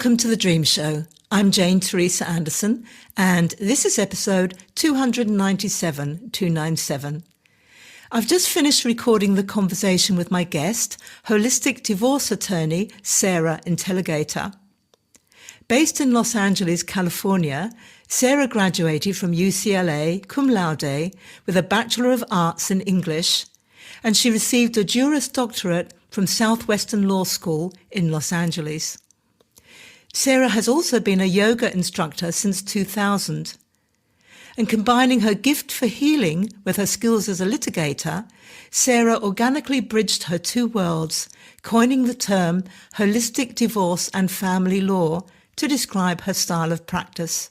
Welcome to the Dream Show. I'm Jane Teresa Anderson, and this is episode 297. I've just finished recording the conversation with my guest, holistic divorce attorney Sarah Intelligator. Based in Los Angeles, California, Sarah graduated from UCLA cum laude with a Bachelor of Arts in English, and she received a Juris Doctorate from Southwestern Law School in Los Angeles. Sarah has also been a yoga instructor since 2000. And combining her gift for healing with her skills as a litigator, Sarah organically bridged her two worlds, coining the term holistic divorce and family law to describe her style of practice.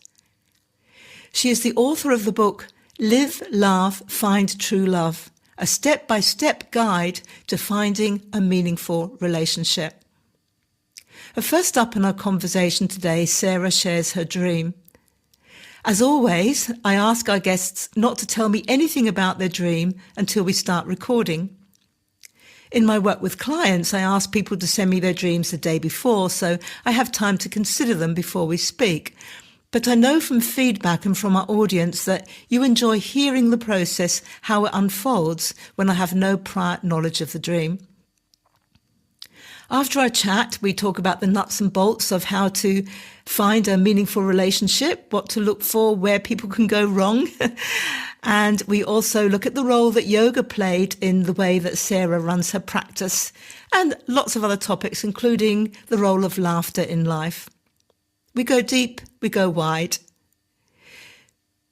She is the author of the book Live, Laugh, Find True Love, a step-by-step guide to finding a meaningful relationship. First up in our conversation today, Sarah shares her dream. As always, I ask our guests not to tell me anything about their dream until we start recording. In my work with clients, I ask people to send me their dreams the day before, so I have time to consider them before we speak. But I know from feedback and from our audience that you enjoy hearing the process, how it unfolds when I have no prior knowledge of the dream. After our chat, we talk about the nuts and bolts of how to find a meaningful relationship, what to look for, where people can go wrong. And we also look at the role that yoga played in the way that Sarah runs her practice, and lots of other topics, including the role of laughter in life. We go deep, we go wide.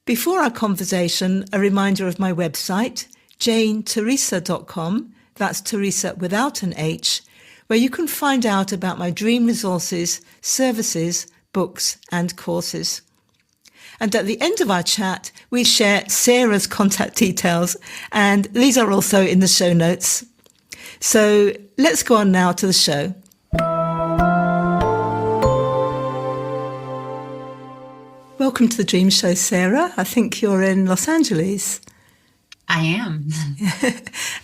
Before our conversation, a reminder of my website, janeteresa.com, that's Teresa without an H, where you can find out about my dream resources, services, books, and courses. And at the end of our chat, we share Sarah's contact details, and these are also in the show notes. So let's go on now to the show. Welcome to the Dream Show, Sarah. I think you're in Los Angeles. I am.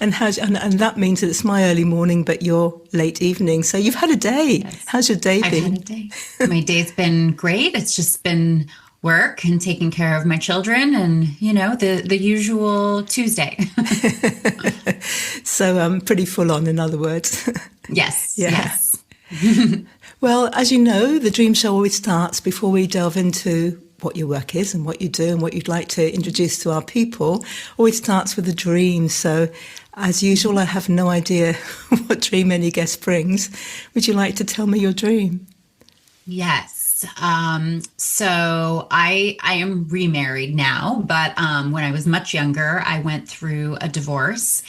And that means that it's my early morning, but your late evening. So you've had a day. Yes. How's your day been? I've had a day. My day's been great. It's just been work and taking care of my children and, the usual Tuesday. So pretty full on, in other words. Yes. Yeah. Yes. Well, as you know, the Dream Show always starts before we delve into what your work is and what you do and what you'd like to introduce to our people. Always starts with a dream. So as usual, I have no idea what dream any guest brings. Would you like to tell me your dream? Yes. So I am remarried now, but when I was much younger, I went through a divorce,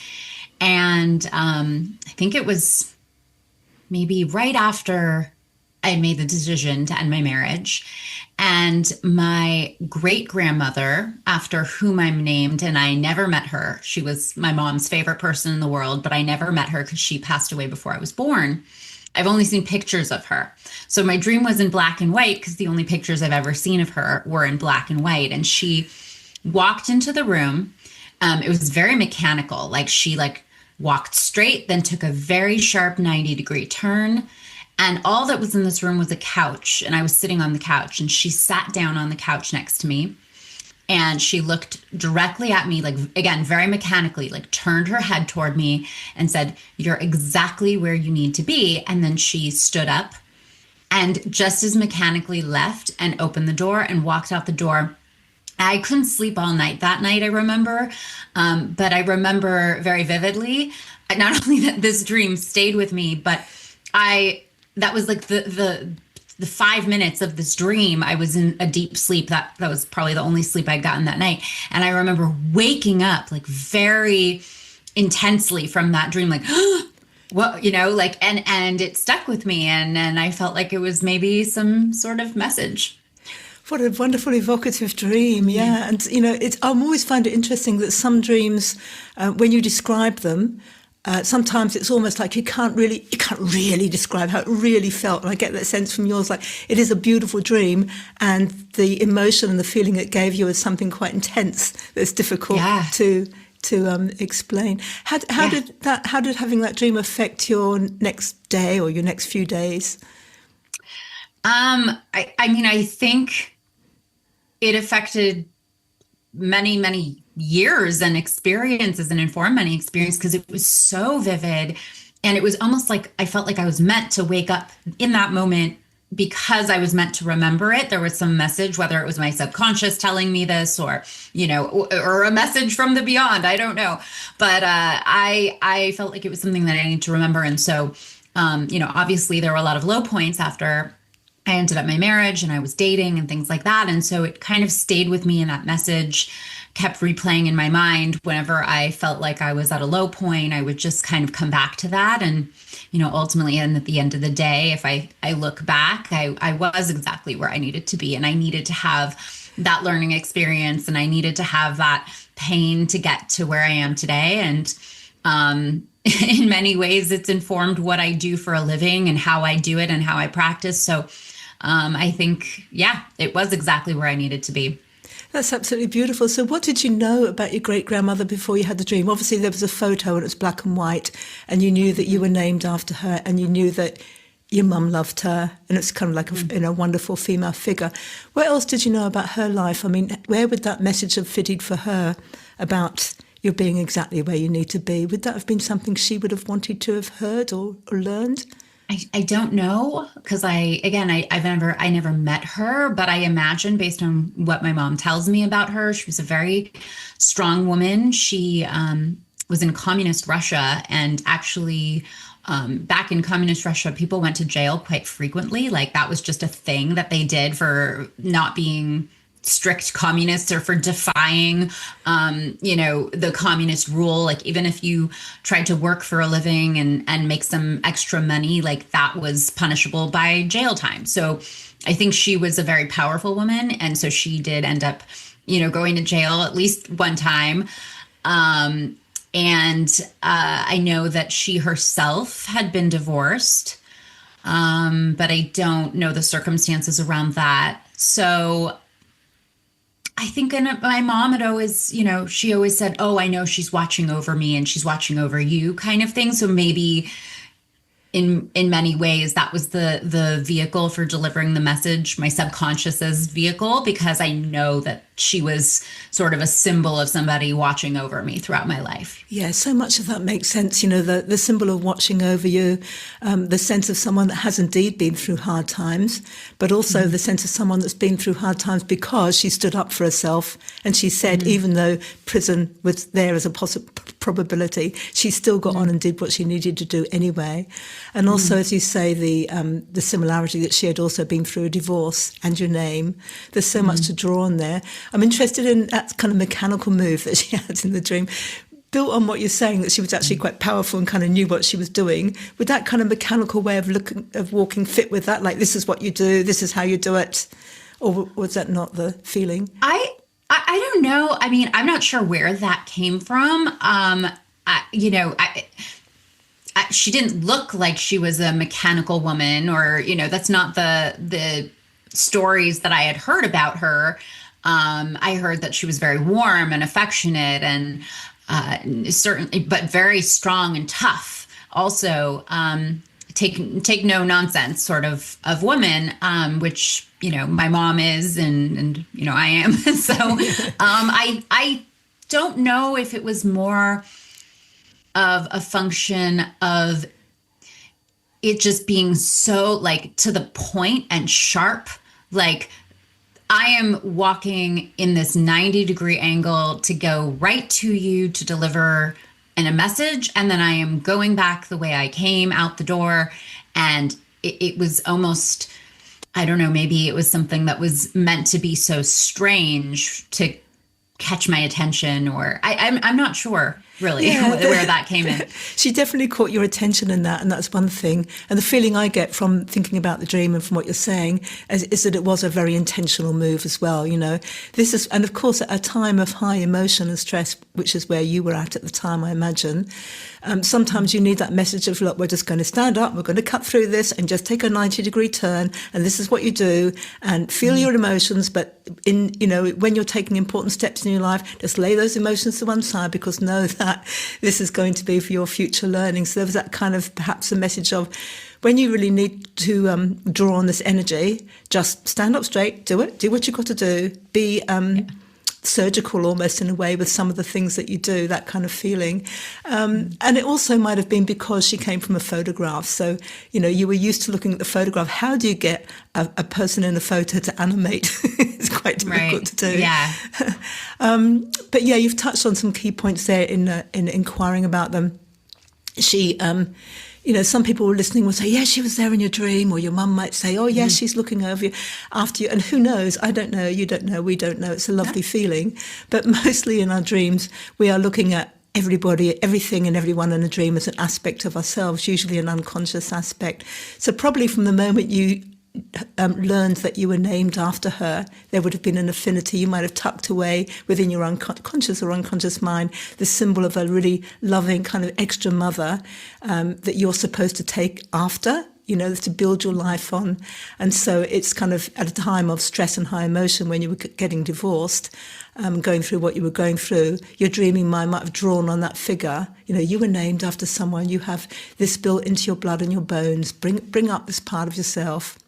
and I think it was maybe right after I made the decision to end my marriage. And my great-grandmother, after whom I'm named, and I never met her. She was my mom's favorite person in the world, but I never met her because she passed away before I was born. I've only seen pictures of her. So my dream was in black and white because the only pictures I've ever seen of her were in black and white. And she walked into the room. It was very mechanical. She walked straight, then took a very sharp 90-degree turn. And all that was in this room was a couch, and I was sitting on the couch, and she sat down on the couch next to me, and she looked directly at me, again, very mechanically, turned her head toward me and said, "You're exactly where you need to be." And then she stood up and just as mechanically left and opened the door and walked out the door. I couldn't sleep all night that night, I remember, but I remember very vividly, not only that this dream stayed with me, but that was the 5 minutes of this dream. I was in a deep sleep. That was probably the only sleep I'd gotten that night. And I remember waking up very intensely from that dream, what, and it stuck with me. And I felt like it was maybe some sort of message. What a wonderful evocative dream. Yeah. And, I always find it interesting that some dreams, when you describe them, sometimes it's almost like you can't really describe how it really felt. And I get that sense from yours, it is a beautiful dream, and the emotion and the feeling it gave you is something quite intense that's difficult to explain. How did having that dream affect your next day or your next few days? I mean, I think it affected many, many years and experiences and informed many experiences because it was so vivid. And it was almost like I felt like I was meant to wake up in that moment because I was meant to remember it. There was some message, whether it was my subconscious telling me this or, or a message from the beyond. I don't know. But I felt like it was something that I needed to remember. And so, obviously there were a lot of low points after I ended up my marriage and I was dating and things like that. And so it kind of stayed with me, and that message kept replaying in my mind. Whenever I felt like I was at a low point, I would just kind of come back to that. And, ultimately, and at the end of the day, if I look back, I was exactly where I needed to be. And I needed to have that learning experience, and I needed to have that pain to get to where I am today. And in many ways, it's informed what I do for a living and how I do it and how I practice. So I think, it was exactly where I needed to be. That's absolutely beautiful. So what did you know about your great-grandmother before you had the dream? Obviously, there was a photo and it was black and white, and you knew that you were named after her, and you knew that your mum loved her, and it's kind of like a wonderful female figure. What else did you know about her life? I mean, where would that message have fitted for her about you being exactly where you need to be? Would that have been something she would have wanted to have heard or learned? I don't know, because I never met her, but I imagine based on what my mom tells me about her, she was a very strong woman. She was in communist Russia, and actually back in communist Russia, people went to jail quite frequently. Like that was just a thing that they did for not being strict communists or for defying, the communist rule. Like even if you tried to work for a living and make some extra money, like that was punishable by jail time. So I think she was a very powerful woman. And so she did end up, going to jail at least one time. I know that she herself had been divorced, but I don't know the circumstances around that. So I think my mom had always, she always said, oh, I know she's watching over me and she's watching over you kind of thing. So maybe in many ways, that was the vehicle for delivering the message, my subconscious's vehicle, because I know that she was sort of a symbol of somebody watching over me throughout my life. Yeah, so much of that makes sense. The symbol of watching over you, the sense of someone that has indeed been through hard times, but also the sense of someone that's been through hard times because she stood up for herself. And she said, even though prison was there as a possible probability, she still got on and did what she needed to do anyway. And also, as you say, the similarity that she had also been through a divorce and your name. There's so much to draw on there. I'm interested in that kind of mechanical move that she had in the dream. Built on what you're saying, that she was actually quite powerful and kind of knew what she was doing, would that kind of mechanical way of walking fit with that? Like, this is what you do, this is how you do it? Or was that not the feeling? I don't know. I mean, I'm not sure where that came from. She didn't look like she was a mechanical woman, or, that's not the stories that I had heard about her. I heard that she was very warm and affectionate and certainly, but very strong and tough. Also, take no nonsense sort of woman, which, my mom is and I am. So I don't know if it was more of a function of it just being so like to the point and sharp, like I am walking in this 90-degree angle to go right to you to deliver a message. And then I am going back the way I came out the door. And it was almost, I don't know, maybe it was something that was meant to be so strange to catch my attention, or I'm not sure really where that came in. She definitely caught your attention in that, and that's one thing. And the feeling I get from thinking about the dream and from what you're saying is that it was a very intentional move as well. This is, and of course, at a time of high emotion and stress, which is where you were at the time, I imagine. Sometimes you need that message of, look, we're just going to stand up, we're going to cut through this and just take a 90-degree turn, and this is what you do, and feel your emotions. But when you're taking important steps in your life, just lay those emotions to one side, because know that that this is going to be for your future learning. So there was that kind of perhaps a message of when you really need to draw on this energy, just stand up straight, do it, do what you've got to do, be surgical almost in a way with some of the things that you do, that kind of feeling. And it also might have been because she came from a photograph. So, you were used to looking at the photograph. How do you get a person in a photo to animate? It's quite difficult to do. Yeah. But yeah, you've touched on some key points there in inquiring about them. She, some people listening will say, yeah, she was there in your dream, or your mum might say, oh, yes, she's looking over you, after you. And who knows? I don't know. You don't know. We don't know. It's a lovely feeling. But mostly in our dreams, we are looking at everybody, everything and everyone in a dream as an aspect of ourselves, usually an unconscious aspect. So probably from the moment you learned that you were named after her, there would have been an affinity. You might have tucked away within your conscious or unconscious mind the symbol of a really loving kind of extra mother that you're supposed to take after, to build your life on. And so it's kind of at a time of stress and high emotion when you were getting divorced, going through what you were going through, your dreaming mind might have drawn on that figure. You were named after someone. You have this built into your blood and your bones. Bring up this part of yourself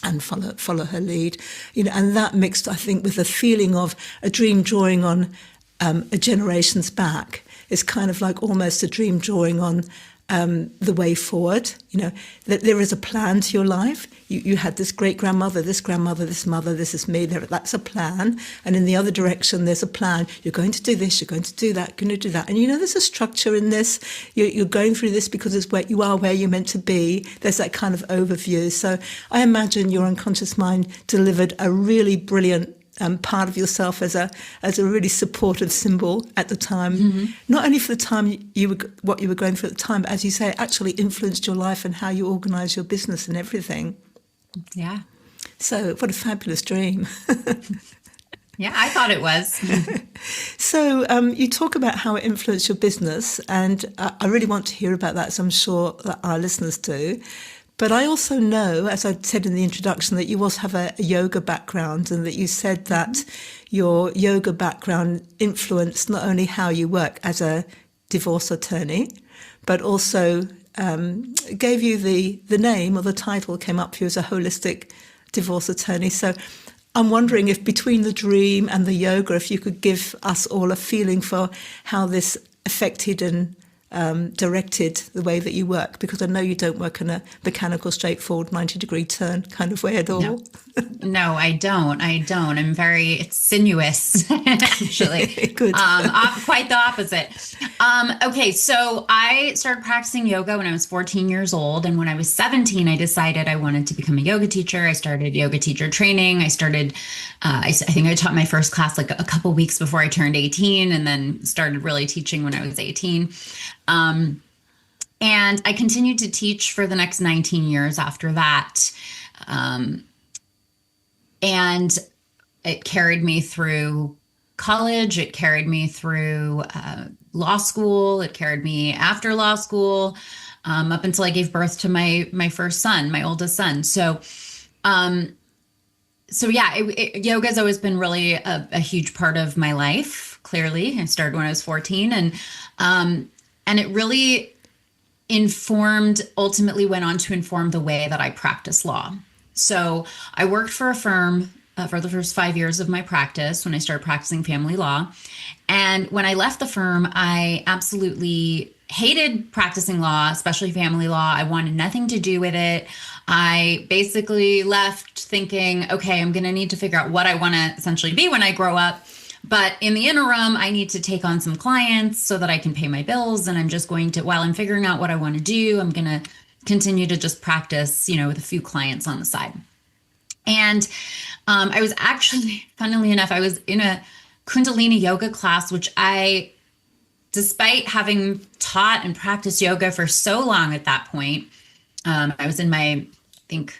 and follow her lead, and that mixed, I think, with the feeling of a dream drawing on a generations back is kind of like almost a dream drawing on the way forward. That there is a plan to your life. You had this great grandmother, this mother, this is me. That's a plan, and in the other direction, there's a plan. You're going to do this. You're going to do that. You're going to do that, and there's a structure in this. You're going through this because it's where you're meant to be. There's that kind of overview. So I imagine your unconscious mind delivered a really brilliant part of yourself as a really supportive symbol at the time, not only for the time what you were going through at the time, but as you say, it actually influenced your life and how you organise your business and everything. Yeah. So what a fabulous dream. Yeah, I thought it was. So you talk about how it influenced your business, and I really want to hear about that, so I'm sure that our listeners do. But I also know, as I said in the introduction, that you also have a yoga background, and that you said that your yoga background influenced not only how you work as a divorce attorney, but also gave you the name, or the title came up for you as a holistic divorce attorney. So I'm wondering if between the dream and the yoga, if you could give us all a feeling for how this affected and directed the way that you work, because I know you don't work in a mechanical, straightforward 90-degree turn kind of way at all. No, I don't. It's sinuous, actually. Good. Quite the opposite. Okay, so I started practicing yoga when I was 14 years old. And when I was 17, I decided I wanted to become a yoga teacher. I started yoga teacher training. I started, I think I taught my first class like a couple weeks before I turned 18, and then started really teaching when I was 18. And I continued to teach for the next 19 years after that. And it carried me through college. It carried me through law school. It carried me after law school, up until I gave birth to my first son, my oldest son. So yeah, yoga has always been really a huge part of my life. Clearly, I started when I was 14, and it really ultimately went on to inform the way that I practice law. So I worked for a firm for the first 5 years of my practice when I started practicing family law. And when I left the firm, I absolutely hated practicing law, especially family law. I wanted nothing to do with it. I basically left thinking, okay, I'm going to need to figure out what I want to essentially be when I grow up. But in the interim, I need to take on some clients so that I can pay my bills. And I'm just going to, while I'm figuring out what I want to do, I'm going to continue to just practice, with a few clients on the side. And I was actually, funnily enough, I was in a Kundalini yoga class, which despite having taught and practiced yoga for so long at that point, I was in my, I think,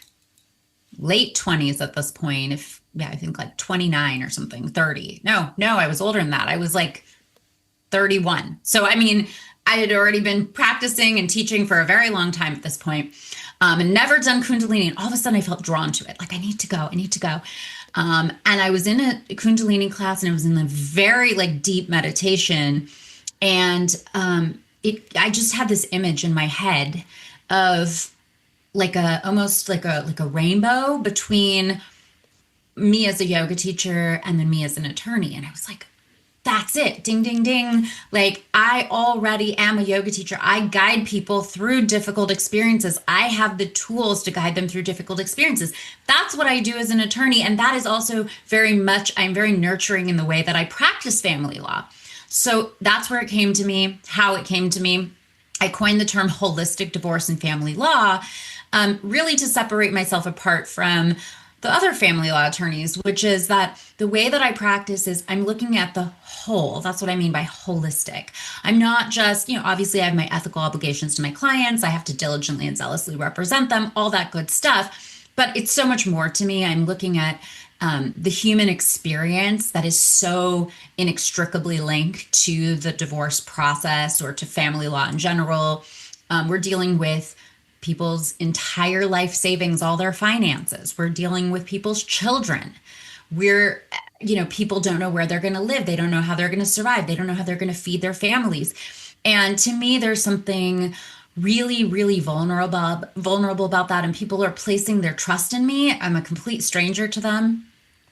late 20s at this point, I think like 29 or something, 30. No, I was older than that. I was like 31. So, I mean, I had already been practicing and teaching for a very long time at this point, and never done Kundalini. And all of a sudden I felt drawn to it. Like, I need to go. And I was in a Kundalini class, and it was in a very like deep meditation. And I just had this image in my head of like almost like a rainbow between me as a yoga teacher and then me as an attorney. And I was like, that's it. Ding, ding, ding. Like, I already am a yoga teacher. I guide people through difficult experiences. I have the tools to guide them through difficult experiences. That's what I do as an attorney. And that is also very much, I'm very nurturing in the way that I practice family law. So that's where it came to me, how it came to me. I coined the term holistic divorce and family law, really to separate myself apart from the other family law attorneys, which is that the way that I practice is I'm looking at the whole. That's what I mean by holistic. I'm not just, obviously I have my ethical obligations to my clients. I have to diligently and zealously represent them, all that good stuff. But it's so much more to me. I'm looking at the human experience that is so inextricably linked to the divorce process or to family law in general. We're dealing with people's entire life savings, all their finances. We're dealing with people's children. People don't know where they're going to live. They don't know how they're going to survive. They don't know how they're going to feed their families. And to me, there's something really, really vulnerable about that. And people are placing their trust in me. I'm a complete stranger to them.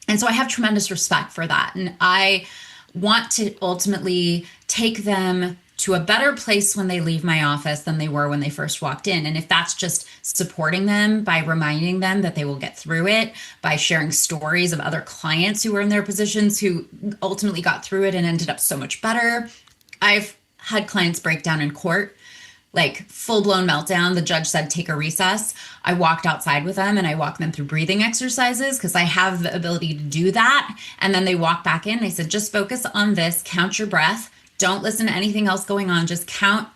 And so I have tremendous respect for that. And I want to ultimately take them to a better place when they leave my office than they were when they first walked in. And if that's just supporting them by reminding them that they will get through it, by sharing stories of other clients who were in their positions who ultimately got through it and ended up so much better. I've had clients break down in court, like full-blown meltdown. The judge said, take a recess. I walked outside with them and I walked them through breathing exercises because I have the ability to do that. And then they walked back in. They said, just focus on this, count your breath. Don't listen to anything else going on. Just count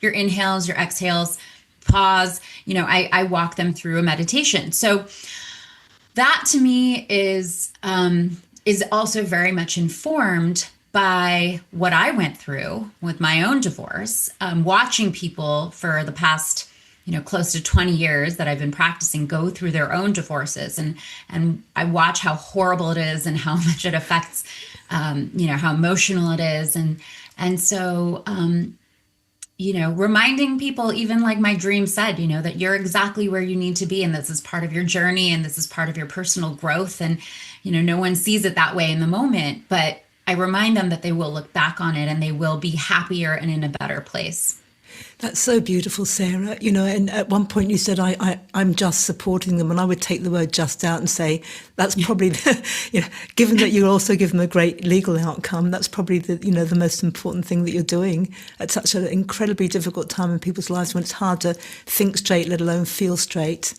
your inhales, your exhales, pause. I walk them through a meditation. So that to me is also very much informed by what I went through with my own divorce, watching people for the past, close to 20 years that I've been practicing go through their own divorces. And I watch how horrible it is and how much it affects, how emotional it is. And so, reminding people, even like my dream said, that you're exactly where you need to be. And this is part of your journey and this is part of your personal growth. And, no one sees it that way in the moment, but I remind them that they will look back on it and they will be happier and in a better place. That's so beautiful, Sarah. And at one point you said, I'm just supporting them. And I would take the word just out and say, that's probably, given that you also give them a great legal outcome, that's probably the most important thing that you're doing at such an incredibly difficult time in people's lives when it's hard to think straight, let alone feel straight.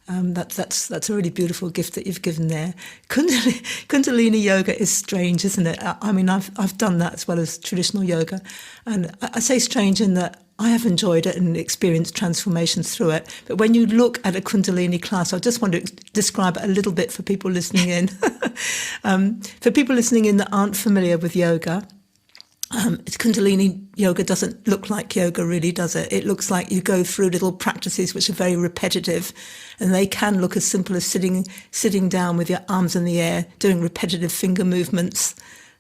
That's a really beautiful gift that you've given there. Kundalini yoga is strange, isn't it? I mean, I've done that as well as traditional yoga, and I say strange in that I have enjoyed it and experienced transformations through it. But when you look at a Kundalini class, I just want to describe it a little bit for people listening in. For people listening in that aren't familiar with yoga. Kundalini yoga doesn't look like yoga, really, does it? It looks like you go through little practices which are very repetitive, and they can look as simple as sitting down with your arms in the air, doing repetitive finger movements.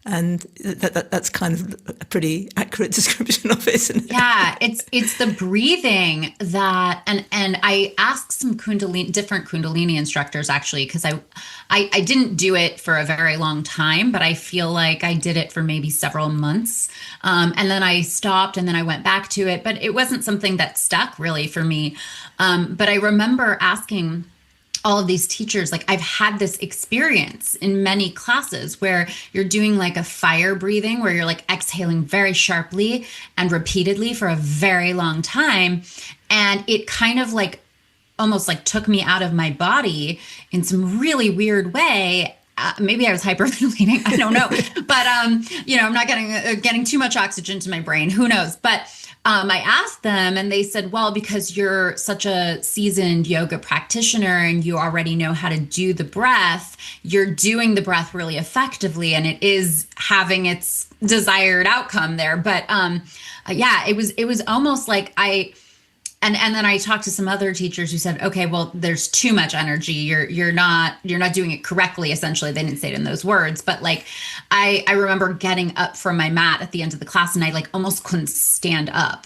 And that's kind of a pretty accurate description of it, isn't it? Yeah, it's the breathing that, and I asked some different Kundalini instructors actually, because I didn't do it for a very long time, but I feel like I did it for maybe several months. And then I stopped and then I went back to it, but it wasn't something that stuck really for me. But I remember asking all of these teachers, like I've had this experience in many classes where you're doing like a fire breathing, where you're like exhaling very sharply and repeatedly for a very long time. And it kind of like almost like took me out of my body in some really weird way. Maybe I was hyperventilating. I don't know. But, I'm not getting too much oxygen to my brain. Who knows? But I asked them and they said, well, because you're such a seasoned yoga practitioner and you already know how to do the breath, you're doing the breath really effectively and it is having its desired outcome there. But it was almost like And then I talked to some other teachers who said, okay, well, there's too much energy. You're not doing it correctly. Essentially, they didn't say it in those words, but like I remember getting up from my mat at the end of the class and I like almost couldn't stand up.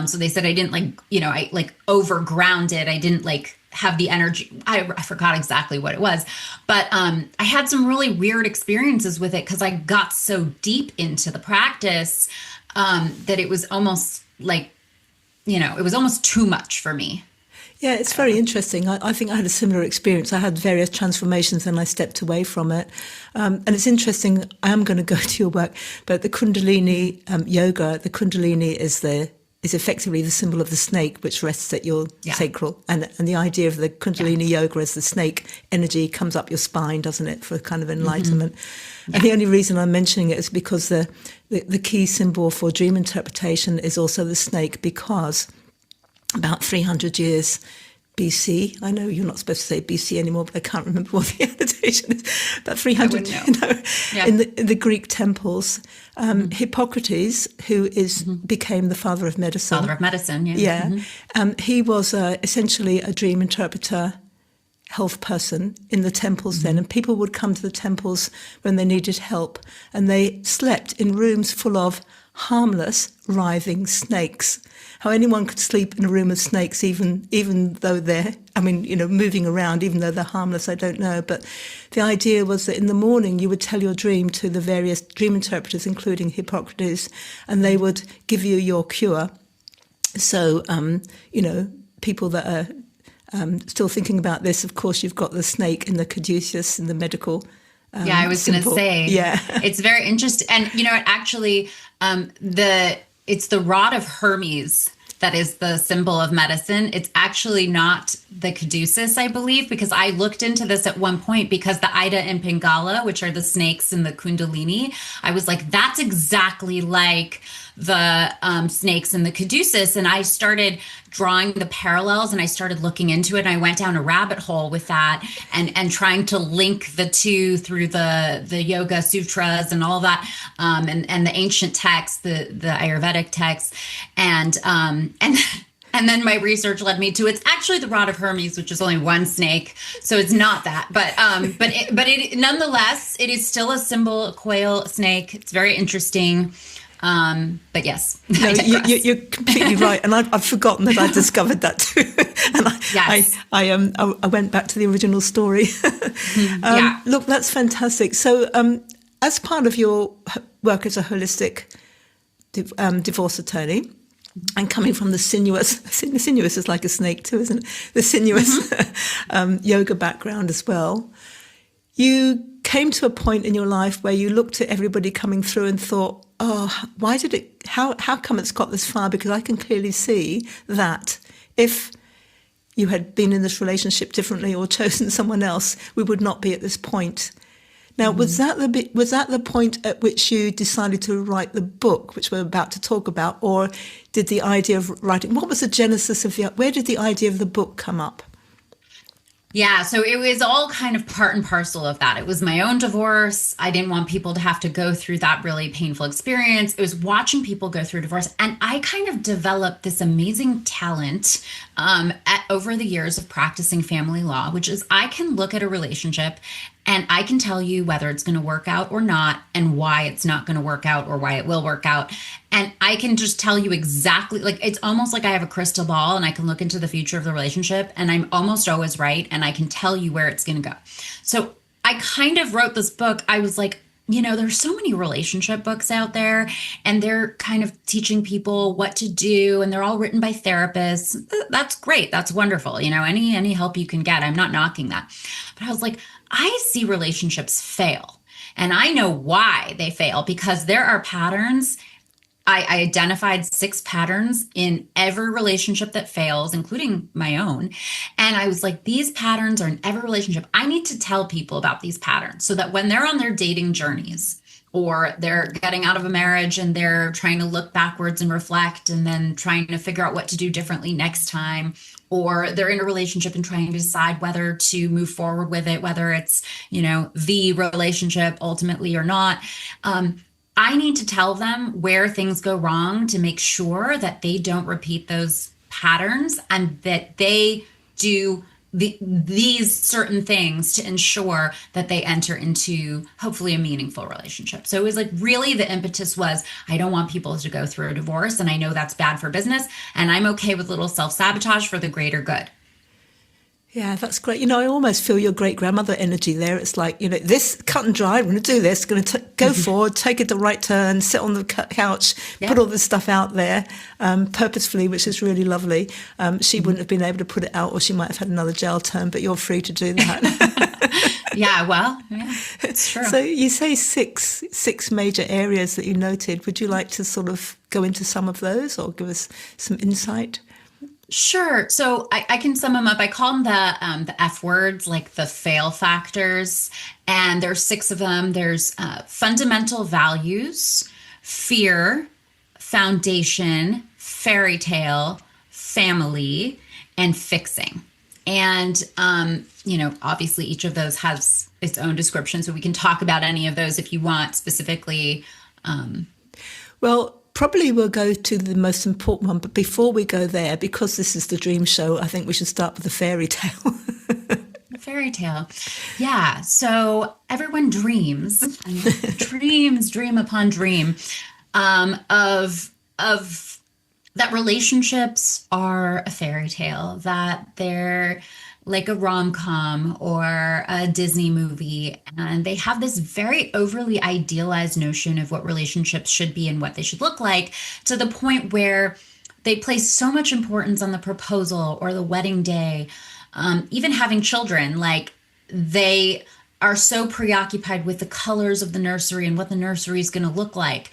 So they said I didn't I like overgrounded. I didn't like have the energy. I forgot exactly what it was, but I had some really weird experiences with it because I got so deep into the practice that it was almost like, it was almost too much for me. Yeah, it's very interesting. I think I had a similar experience. I had various transformations and I stepped away from it. And it's interesting, I am going to go to your work, but the Kundalini yoga, the Kundalini is effectively the symbol of the snake, which rests at your sacral. And the idea of the Kundalini yoga as the snake energy comes up your spine, doesn't it, for kind of enlightenment. Mm-hmm. Yeah. And the only reason I'm mentioning it is because the key symbol for dream interpretation is also the snake, because about 300 years BC, I know you're not supposed to say BC anymore, but I can't remember what the annotation is, about 300, in the Greek temples, Hippocrates, who became the father of medicine. Father of medicine, yeah. Yeah. Mm-hmm. He was essentially a dream interpreter, health person in the temples then, and people would come to the temples when they needed help, and they slept in rooms full of harmless, writhing snakes. How anyone could sleep in a room of snakes, even though they're, moving around, even though they're harmless, I don't know. But the idea was that in the morning you would tell your dream to the various dream interpreters, including Hippocrates, and they would give you your cure. So, people that are still thinking about this, of course, you've got the snake in the caduceus in the medical I was going to say, it's very interesting. And, it actually, it's the rod of Hermes that is the symbol of medicine. It's actually not the caduceus, I believe, because I looked into this at one point, because the Ida and Pingala, which are the snakes in the Kundalini, I was like, that's exactly like the snakes in the caduceus. And I started drawing the parallels and I started looking into it. And I went down a rabbit hole with that and trying to link the two through the yoga sutras and all that, and the ancient texts, the Ayurvedic texts. And then my research led me to, it's actually the rod of Hermes, which is only one snake. So it's not that, but it nonetheless, it is still a symbol, a quail, snake. It's very interesting. But yes, no, you're completely right, and I've forgotten that I discovered that too. And I went back to the original story. Look, that's fantastic. So, as part of your work as a holistic divorce attorney, and coming from the sinuous is like a snake too, isn't it? The sinuous yoga background as well. You came to a point in your life where you looked at everybody coming through and thought, oh, how come it's got this far? Because I can clearly see that if you had been in this relationship differently or chosen someone else, we would not be at this point. Now, was that the point at which you decided to write the book, which we're about to talk about, or did the idea of writing, what was the genesis of where did the idea of the book come up? Yeah, so it was all kind of part and parcel of that. It was my own divorce. I didn't want people to have to go through that really painful experience. It was watching people go through divorce. And I kind of developed this amazing talent over the years of practicing family law, which is I can look at a relationship and I can tell you whether it's going to work out or not, and why it's not going to work out or why it will work out. And I can just tell you exactly, like, it's almost like I have a crystal ball and I can look into the future of the relationship and I'm almost always right. And I can tell you where it's going to go. So I kind of wrote this book. I was like, there's so many relationship books out there and they're kind of teaching people what to do, and they're all written by therapists. That's great. That's wonderful. Any help you can get. I'm not knocking that. But I was like, I see relationships fail, and I know why they fail, because there are patterns. I identified 6 patterns in every relationship that fails, including my own. And I was like, these patterns are in every relationship. I need to tell people about these patterns so that when they're on their dating journeys, or they're getting out of a marriage and they're trying to look backwards and reflect and then trying to figure out what to do differently next time, or they're in a relationship and trying to decide whether to move forward with it, whether it's, the relationship ultimately or not. I need to tell them where things go wrong to make sure that they don't repeat those patterns and that they do these certain things to ensure that they enter into hopefully a meaningful relationship. So it was like really the impetus was, I don't want people to go through a divorce, and I know that's bad for business, and I'm okay with little self-sabotage for the greater good. Yeah, that's great. I almost feel your great grandmother energy there. It's like, this cut and dry, I'm going to do this, going to go forward, take it the right turn, sit on the couch, put all this stuff out there purposefully, which is really lovely. She wouldn't have been able to put it out, or she might have had another jail term, but you're free to do that. Yeah, it's true. So you say six major areas that you noted. Would you like to sort of go into some of those or give us some insight? Sure. So I can sum them up. I call them the F words, like the fail factors. And there's 6 of them. There's fundamental values, fear, foundation, fairy tale, family, and fixing. And, obviously each of those has its own description. So we can talk about any of those if you want specifically. Well, probably we'll go to the most important one, but before we go there, because this is the dream show, I think we should start with the fairy tale. The fairy tale. Yeah. So everyone dreams, dream upon dream, of that relationships are a fairy tale, that they're like a rom-com or a Disney movie. And they have this very overly idealized notion of what relationships should be and what they should look like, to the point where they place so much importance on the proposal or the wedding day, even having children. Like, they are so preoccupied with the colors of the nursery and what the nursery is going to look like,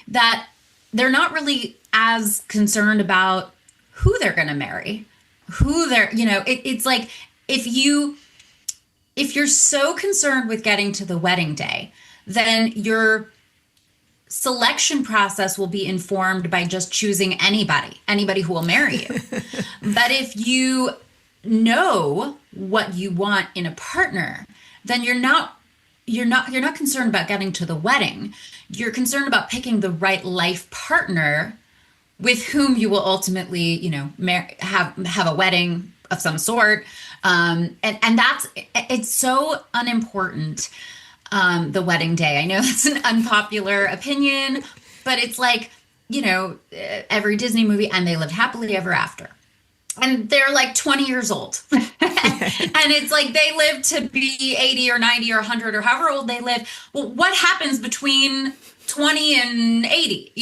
that they're not really as concerned about who they're going to marry, it's like, if you're so concerned with getting to the wedding day, then your selection process will be informed by just choosing anybody who will marry you. But if you know what you want in a partner, then you're not concerned about getting to the wedding. You're concerned about picking the right life partner with whom you will ultimately, have a wedding of some sort. And it's so unimportant, the wedding day. I know that's an unpopular opinion, but it's like, every Disney movie, and they lived happily ever after. And they're like 20 years old. And it's like they live to be 80 or 90 or 100 or however old they live. Well, what happens between 20 and 80,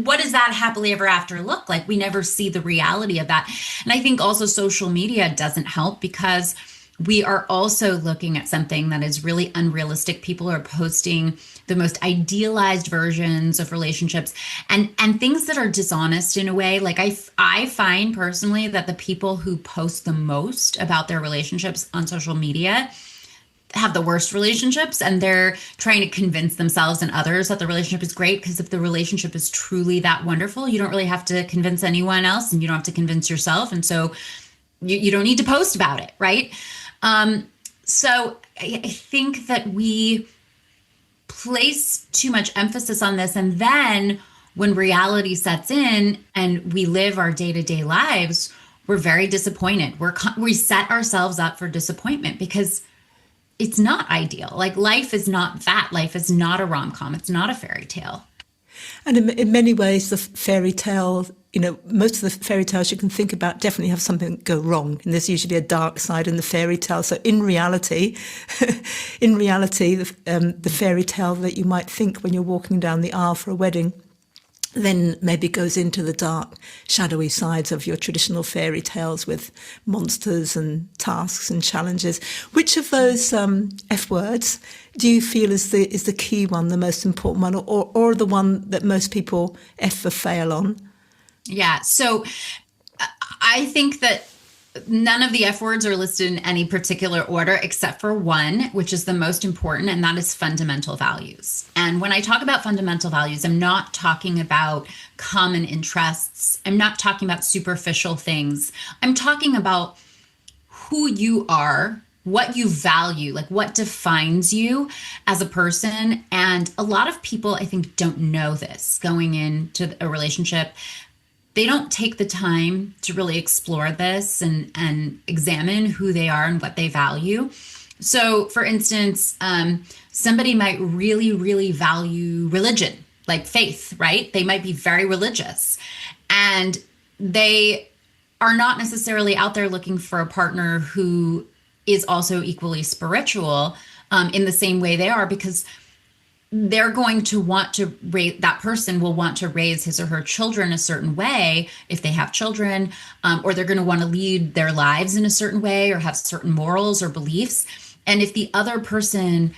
what does that happily ever after look like? We never see the reality of that. And I think also social media doesn't help, because we are also looking at something that is really unrealistic. People are posting the most idealized versions of relationships and things that are dishonest in a way. Like I find personally that the people who post the most about their relationships on social media have the worst relationships, and they're trying to convince themselves and others that the relationship is great, because if the relationship is truly that wonderful, you don't really have to convince anyone else, and you don't have to convince yourself. And so you don't need to post about it, right? So I think that we place too much emphasis on this. And then when reality sets in and we live our day-to-day lives, we're very disappointed. We set ourselves up for disappointment, because it's not ideal. Like, life is not that. Life is not a rom-com. It's not a fairy tale. And in many ways, the fairy tale, most of the fairy tales you can think about definitely have something go wrong. And there's usually a dark side in the fairy tale. So in reality, the fairy tale that you might think when you're walking down the aisle for a wedding then maybe goes into the dark, shadowy sides of your traditional fairy tales with monsters and tasks and challenges. Which of those F words do you feel is the key one, the most important one, or the one that most people F or fail on? Yeah, so I think that none of the F words are listed in any particular order except for one, which is the most important, and that is fundamental values. And when I talk about fundamental values, I'm not talking about common interests. I'm not talking about superficial things. I'm talking about who you are, what you value, like what defines you as a person. And a lot of people, I think, don't know this going into a relationship. they don't take the time to really explore this and examine who they are and what they value. So, for instance, somebody might really, really value religion, like faith, right? They might be very religious, and they are not necessarily out there looking for a partner who is also equally spiritual in the same way they are, because they're going to want to raise, that person will want to raise his or her children a certain way if they have children, or they're going to want to lead their lives in a certain way or have certain morals or beliefs. And if the other person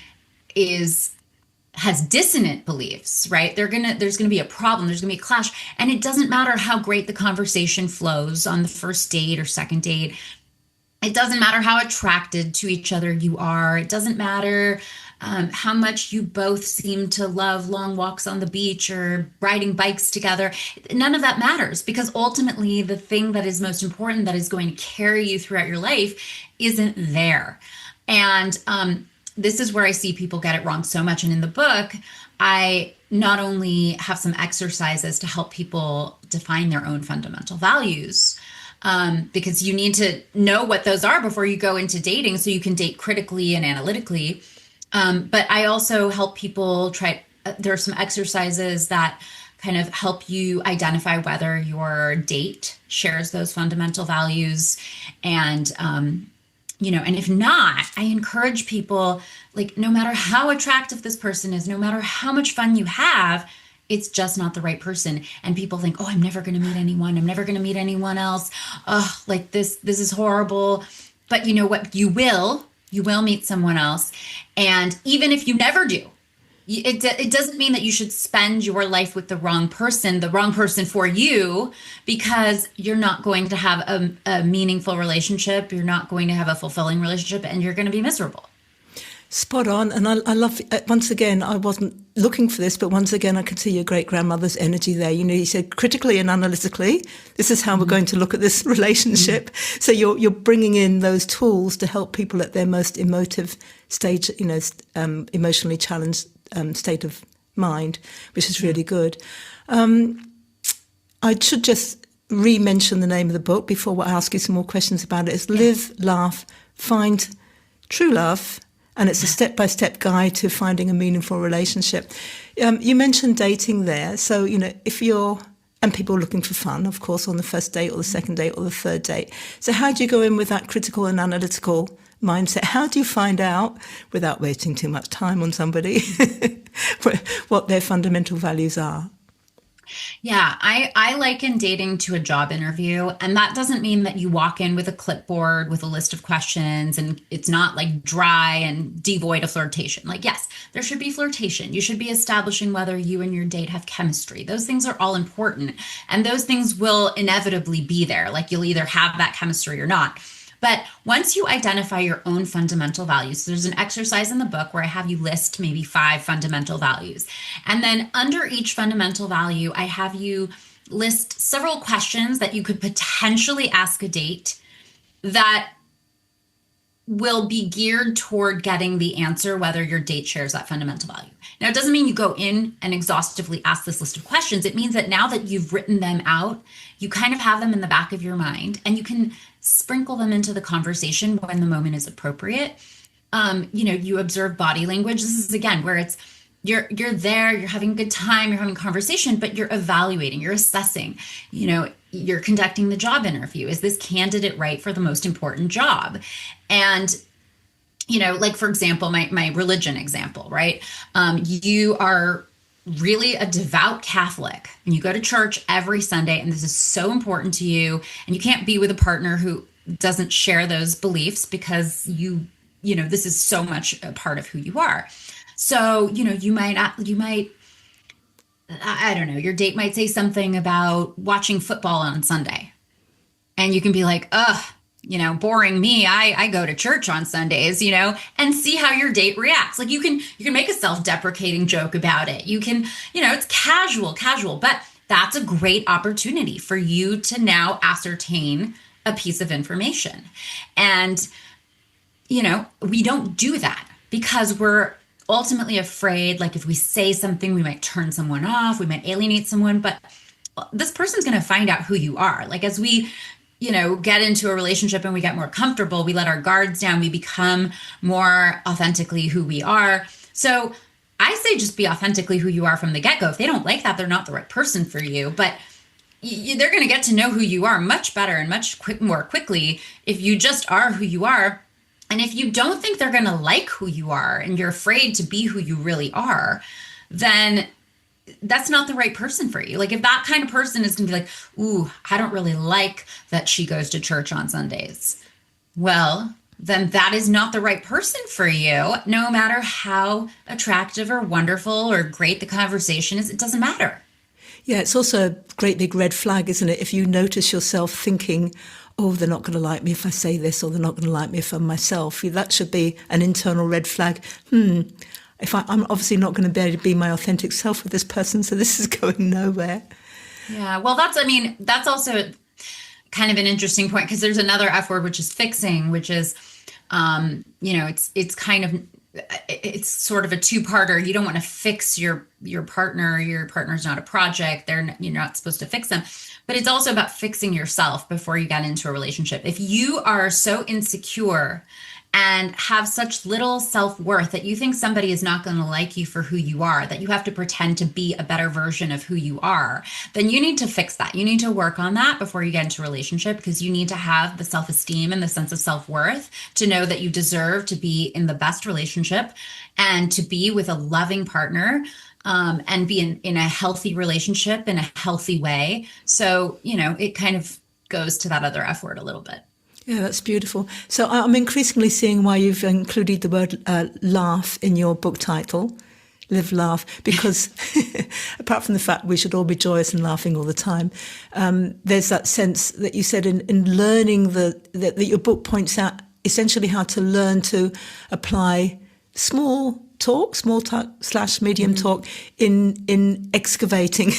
has dissonant beliefs, right? There's gonna be a problem. There's gonna be a clash. And it doesn't matter how great the conversation flows on the first date or second date. It doesn't matter how attracted to each other you are. It doesn't matter how much you both seem to love long walks on the beach or riding bikes together. None of that matters, because ultimately the thing that is most important, that is going to carry you throughout your life, isn't there. And this is where I see people get it wrong so much. And in the book, I not only have some exercises to help people define their own fundamental values, because you need to know what those are before you go into dating so you can date critically and analytically. But I also help people there are some exercises that kind of help you identify whether your date shares those fundamental values. And, and if not, I encourage people, like, no matter how attractive this person is, no matter how much fun you have, it's just not the right person. And people think, oh, I'm never going to meet anyone. I'm never going to meet anyone else. Oh, like this is horrible. But you know what? You will meet someone else. And even if you never do, it doesn't mean that you should spend your life with the wrong person for you, because you're not going to have a meaningful relationship. You're not going to have a fulfilling relationship, and you're going to be miserable. Spot on. And I love, once again, I wasn't looking for this, but once again, I could see your great-grandmother's energy there. You said critically and analytically, this is how we're going to look at this relationship. So you're bringing in those tools to help people at their most emotive stage, emotionally challenged state of mind, which is really good. I should just re-mention the name of the book before I ask you some more questions about it. It's Live, Laugh, Find True Love. And it's a step-by-step guide to finding a meaningful relationship. You mentioned dating there. So, if and people are looking for fun, of course, on the first date or the second date or the third date. So how do you go in with that critical and analytical mindset? How do you find out, without wasting too much time on somebody, what their fundamental values are? Yeah, I liken dating to a job interview. And that doesn't mean that you walk in with a clipboard with a list of questions and it's not like dry and devoid of flirtation. Like, yes, there should be flirtation. You should be establishing whether you and your date have chemistry. Those things are all important. And those things will inevitably be there. Like, you'll either have that chemistry or not. But once you identify your own fundamental values, so there's an exercise in the book where I have you list maybe 5 fundamental values. And then under each fundamental value, I have you list several questions that you could potentially ask a date that will be geared toward getting the answer whether your date shares that fundamental value. Now, it doesn't mean you go in and exhaustively ask this list of questions. It means that now that you've written them out, you kind of have them in the back of your mind, and you can sprinkle them into the conversation when the moment is appropriate. You observe body language. This is, again, where it's you're there, you're having a good time, you're having conversation, but you're evaluating, you're assessing, you're conducting the job interview. Is this candidate right for the most important job? And, like, for example, my religion example, right? You are really a devout Catholic and you go to church every Sunday, and this is so important to you, and you can't be with a partner who doesn't share those beliefs, because this is so much a part of who you are. So, you might, I don't know, your date might say something about watching football on Sunday, and you can be like, ugh, boring me. I go to church on Sundays, and see how your date reacts. Like, you can make a self-deprecating joke about it. You can, it's casual, but that's a great opportunity for you to now ascertain a piece of information. And, we don't do that because we're ultimately afraid, like, if we say something, we might turn someone off, we might alienate someone. But this person's going to find out who you are. Like as we, get into a relationship and we get more comfortable, we let our guards down, we become more authentically who we are. So I say just be authentically who you are from the get-go. If they don't like that, they're not the right person for you. But they're going to get to know who you are much better and more quickly if you just are who you are. And if you don't think they're going to like who you are and you're afraid to be who you really are, then that's not the right person for you. Like if that kind of person is going to be like, ooh, I don't really like that she goes to church on Sundays. Well, then that is not the right person for you. No matter how attractive or wonderful or great the conversation is, it doesn't matter. Yeah, it's also a great big red flag, isn't it? If you notice yourself thinking, oh, they're not going to like me if I say this, or they're not going to like me if I'm myself. That should be an internal red flag. If I'm obviously not going to be able to be my authentic self with this person, so this is going nowhere. Yeah, well, that's also kind of an interesting point, because there's another F word, which is fixing, which is, it's sort of a two-parter. You don't want to fix your partner. Your partner's not a project. You're not supposed to fix them. But it's also about fixing yourself before you get into a relationship. If you are so insecure and have such little self-worth that you think somebody is not going to like you for who you are, that you have to pretend to be a better version of who you are, then you need to fix that. You need to work on that before you get into a relationship, because you need to have the self-esteem and the sense of self-worth to know that you deserve to be in the best relationship and to be with a loving partner, and be in a healthy relationship in a healthy way. So, it kind of goes to that other F word a little bit. Yeah, that's beautiful. So I'm increasingly seeing why you've included the word laugh in your book title, Live Laugh, because apart from the fact we should all be joyous and laughing all the time, there's that sense that you said in learning that your book points out essentially how to learn to apply small talk / medium talk in excavating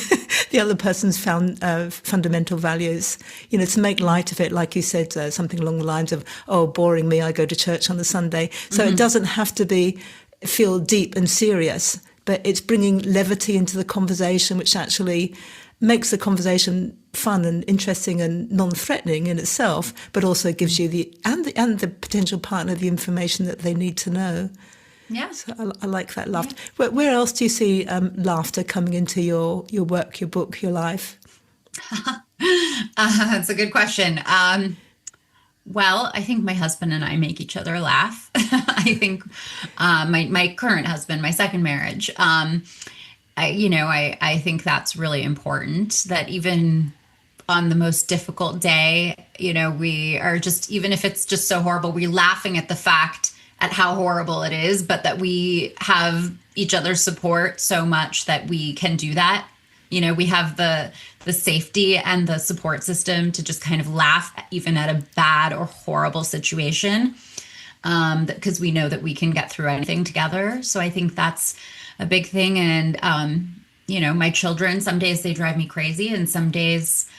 the other person's fundamental values, to make light of it, like you said, something along the lines of, oh, boring me, I go to church on a Sunday. So it doesn't have to feel deep and serious, but it's bringing levity into the conversation, which actually makes the conversation fun and interesting and non-threatening in itself, but also gives you and the potential partner the information that they need to know. Yeah. So I like that laughter. Yeah. Where else do you see laughter coming into your work, your book, your life? That's a good question. Well, I think my husband and I make each other laugh. I think my current husband, my second marriage, I think that's really important, that even on the most difficult day, we are just, even if it's just so horrible, we're laughing at the fact at how horrible it is, but that we have each other's support so much that we can do that. We have the safety and the support system to just kind of laugh even at a bad or horrible situation, because we know that we can get through anything together. So I think that's a big thing. And, my children, some days they drive me crazy, and some days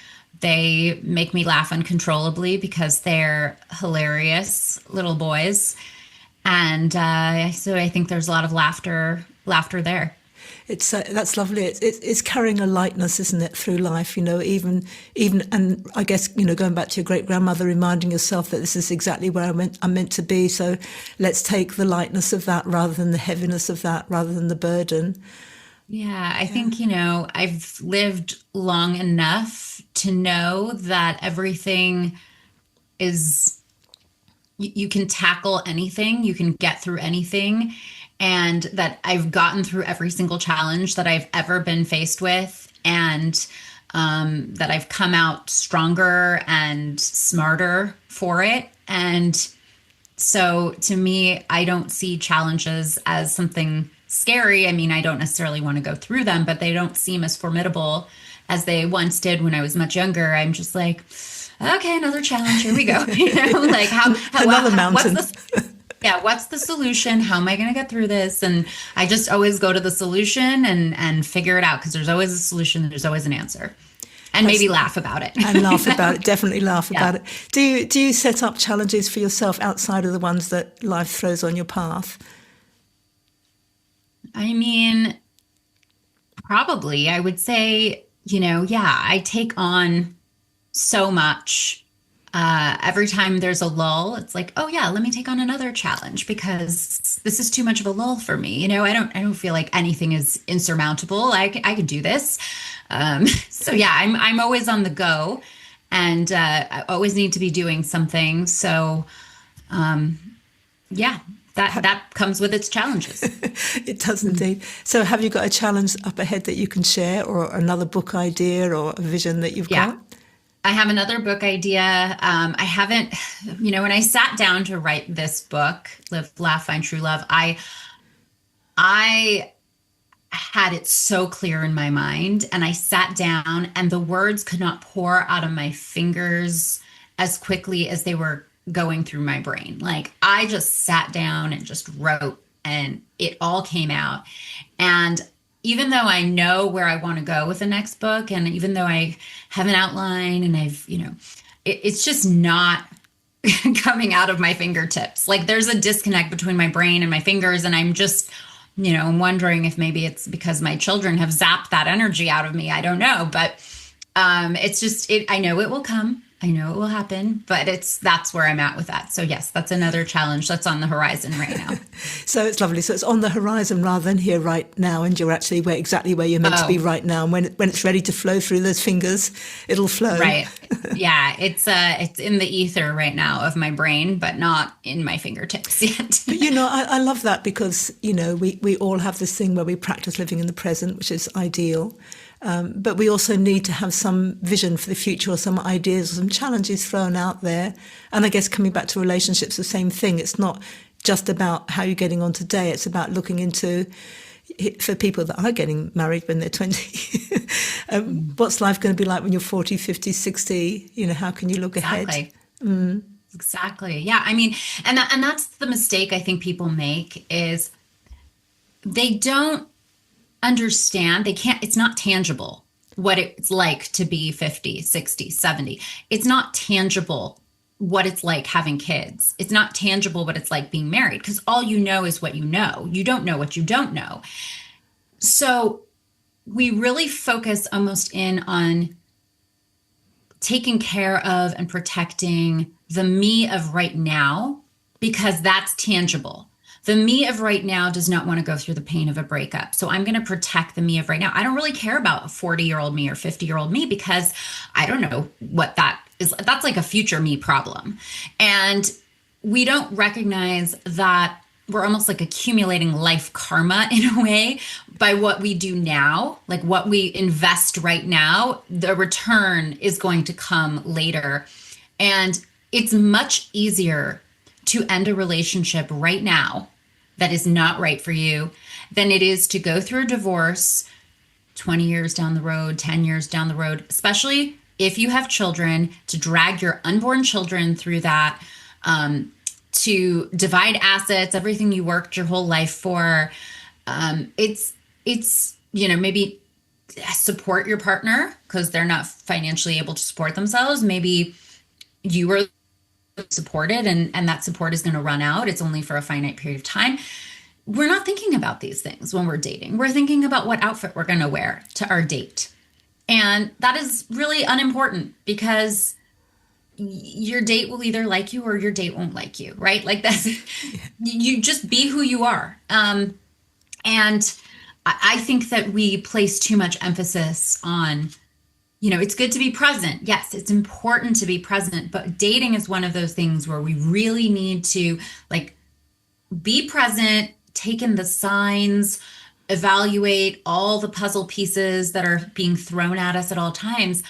they make me laugh uncontrollably because they're hilarious little boys. And so I think there's a lot of laughter there. It's that's lovely. It's carrying a lightness, isn't it, through life? Even, and I guess going back to your great grandmother, reminding yourself that this is exactly where I'm meant to be. So let's take the lightness of that rather than the heaviness of that, rather than the burden. Yeah, I think I've lived long enough to know that everything is. You can tackle anything, you can get through anything, and that I've gotten through every single challenge that I've ever been faced with, and that I've come out stronger and smarter for it. And so to me, I don't see challenges as something scary. I mean, I don't necessarily want to go through them, but they don't seem as formidable as they once did when I was much younger. I'm just like, okay, another challenge. Here we go. Like another mountain. What's the solution? How am I going to get through this? And I just always go to the solution and figure it out, because there's always a solution. There's always an answer, and maybe laugh about it. And laugh about it. Definitely laugh about it. Do you set up challenges for yourself outside of the ones that life throws on your path? I mean, probably. I would say yeah, I take on so much. Every time there's a lull, it's like, oh yeah, let me take on another challenge because this is too much of a lull for me. I don't feel like anything is insurmountable. I could do this. So yeah, I'm always on the go, and I always need to be doing something. So yeah, that comes with its challenges. It does indeed. So have you got a challenge up ahead that you can share, or another book idea or a vision that you've Yeah. got? I have another book idea. I haven't, when I sat down to write this book, Live, Laugh, Find True Love, I had it so clear in my mind, and I sat down and the words could not pour out of my fingers as quickly as they were going through my brain. Like I just sat down and just wrote, and it all came out. And even though I know where I want to go with the next book, and even though I have an outline and it's just not coming out of my fingertips. Like there's a disconnect between my brain and my fingers, and I'm just, I'm wondering if maybe it's because my children have zapped that energy out of me. I don't know, but it's just it. I know it will come. I know it will happen, but that's where I'm at with that. So yes, that's another challenge that's on the horizon right now. So it's lovely. So it's on the horizon rather than here right now, and you're actually exactly where you're meant to be right now. And when it's ready to flow through those fingers, it'll flow. Right. Yeah. It's in the ether right now of my brain, but not in my fingertips yet. But I love that because we all have this thing where we practice living in the present, which is ideal. But we also need to have some vision for the future, or some ideas, or some challenges thrown out there. And I guess coming back to relationships, the same thing. It's not just about how you're getting on today. It's about looking into, for people that are getting married when they're 20, what's life going to be like when you're 40, 50, 60? How can you look ahead? Exactly. Exactly. Yeah. I mean, and that's the mistake I think people make is they don't understand. It's not tangible what it's like to be 50, 60, 70. It's not tangible what it's like having kids. It's not tangible what it's like being married, because all you know is what you know. You don't know what you don't know. So we really focus almost in on taking care of and protecting the me of right now, because that's tangible. The me of right now does not want to go through the pain of a breakup. So I'm going to protect the me of right now. I don't really care about a 40-year-old me or 50-year-old me, because I don't know what that is. That's like a future me problem. And we don't recognize that we're almost like accumulating life karma in a way by what we do now, like what we invest right now. The return is going to come later. And it's much easier to end a relationship right now that is not right for you than it is to go through a divorce 20 years down the road, 10 years down the road, especially if you have children, to drag your unborn children through that, to divide assets, everything you worked your whole life for. It's maybe support your partner because they're not financially able to support themselves. Maybe you were supported and that support is going to run out. It's only for a finite period of time. We're not thinking about these things when we're dating. We're thinking about what outfit we're going to wear to our date. And that is really unimportant, because your date will either like you or your date won't like you, right? Like that's, you just be who you are. And I think that we place too much emphasis on, it's good to be present. Yes, it's important to be present, but dating is one of those things where we really need to be present, take in the signs, evaluate all the puzzle pieces that are being thrown at us at all times.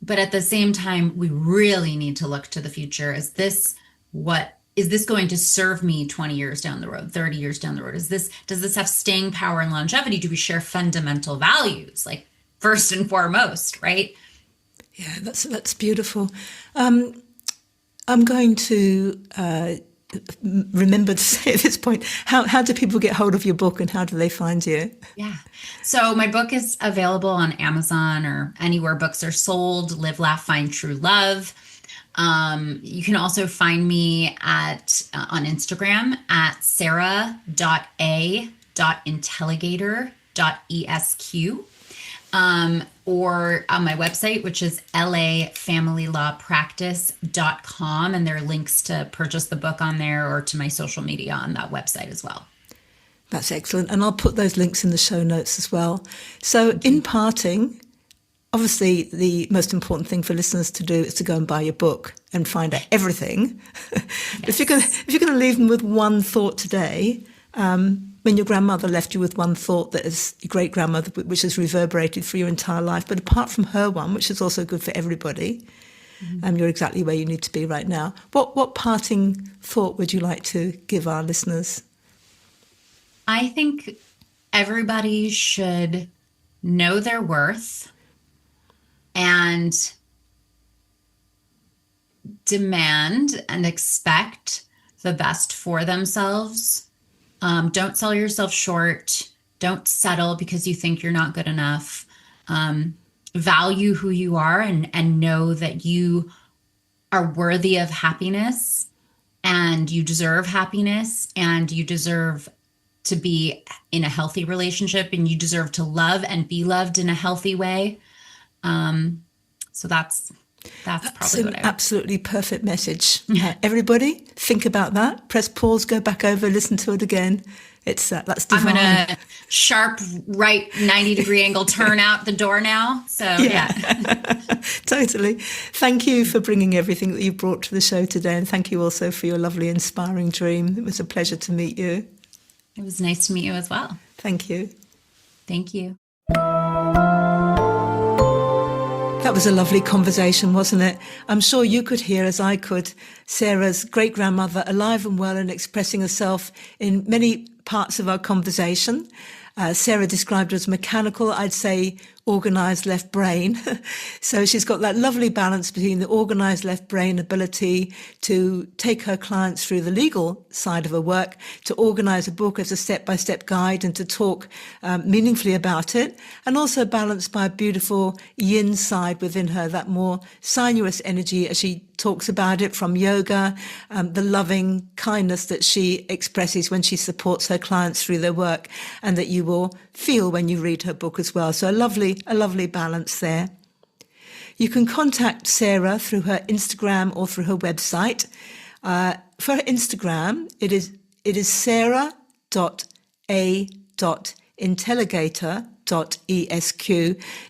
But at the same time, we really need to look to the future. Is this going to serve me 20 years down the road, 30 years down the road? Does this have staying power and longevity? Do we share fundamental values, like first and foremost, right? Yeah, that's beautiful. I'm going to remember to say at this point, how do people get hold of your book and how do they find you? Yeah. So my book is available on Amazon or anywhere books are sold. Live, Laugh, Find True Love. You can also find me on Instagram at sarah.a.intelligator.esq. or on my website, which is lafamilylawpractice.com. And there are links to purchase the book on there or to my social media on that website as well. That's excellent. And I'll put those links in the show notes as well. So in parting, obviously the most important thing for listeners to do is to go and buy your book and find out everything. Yes. If you're going to leave them with one thought today, when your grandmother left you with one thought that is your great-grandmother, which has reverberated for your entire life, but apart from her one, which is also good for everybody, you're exactly where you need to be right now. What parting thought would you like to give our listeners? I think everybody should know their worth and demand and expect the best for themselves. Don't sell yourself short. Don't settle because you think you're not good enough. Value who you are and know that you are worthy of happiness and you deserve happiness and you deserve to be in a healthy relationship and you deserve to love and be loved in a healthy way. So that's probably what I would. Absolutely perfect message. Everybody, think about that. Press pause, go back over, listen to it again. It's that's divine. I'm gonna sharp right 90-degree angle turn out the door now. So yeah. Totally. Thank you for bringing everything that you brought to the show today, and thank you also for your lovely, inspiring dream. It was a pleasure to meet you. It was nice to meet you as well. Thank you. Thank you. That was a lovely conversation, wasn't it? I'm sure you could hear, as I could, Sarah's great-grandmother alive and well and expressing herself in many parts of our conversation. Sarah described her as mechanical, I'd say organised left brain. So she's got that lovely balance between the organised left brain ability to take her clients through the legal side of her work, to organise a book as a step-by-step guide and to talk meaningfully about it, and also balanced by a beautiful yin side within her, that more sinuous energy as she talks about it from yoga, the loving kindness that she expresses when she supports her clients through their work, and that you will feel when you read her book as well. So a lovely balance there. You can contact Sarah through her Instagram or through her website. For her Instagram, it is sarah.a.intelligator.esq.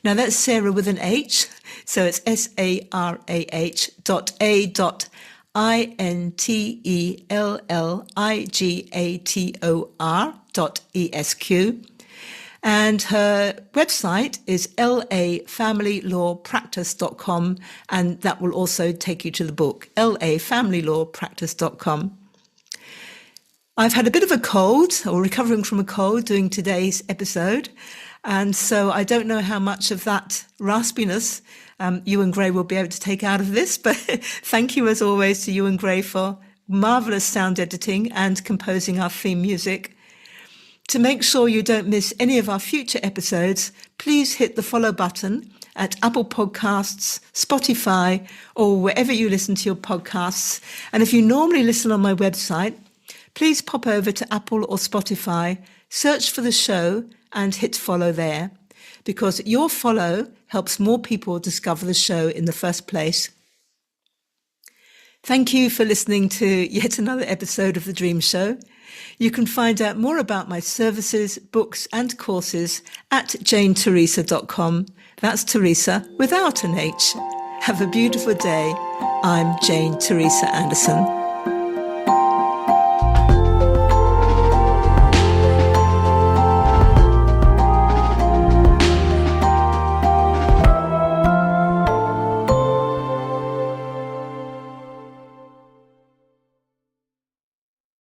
Now that's Sarah with an H, so it's sarah.a.intelligator.esq. And her website is lafamilylawpractice.com, and that will also take you to the book, lafamilylawpractice.com. I've had a bit of a cold, or recovering from a cold, doing today's episode, and so I don't know how much of that raspiness Ewan Gray will be able to take out of this, but thank you as always to Ewan Gray for marvellous sound editing and composing our theme music. To make sure you don't miss any of our future episodes, please hit the follow button at Apple Podcasts, Spotify, or wherever you listen to your podcasts. And if you normally listen on my website, please pop over to Apple or Spotify, search for the show and hit follow there, because your follow helps more people discover the show in the first place. Thank you for listening to yet another episode of The Dream Show. You can find out more about my services, books and courses at janeteresa.com. That's Teresa without an H. Have a beautiful day. I'm Jane Teresa Anderson.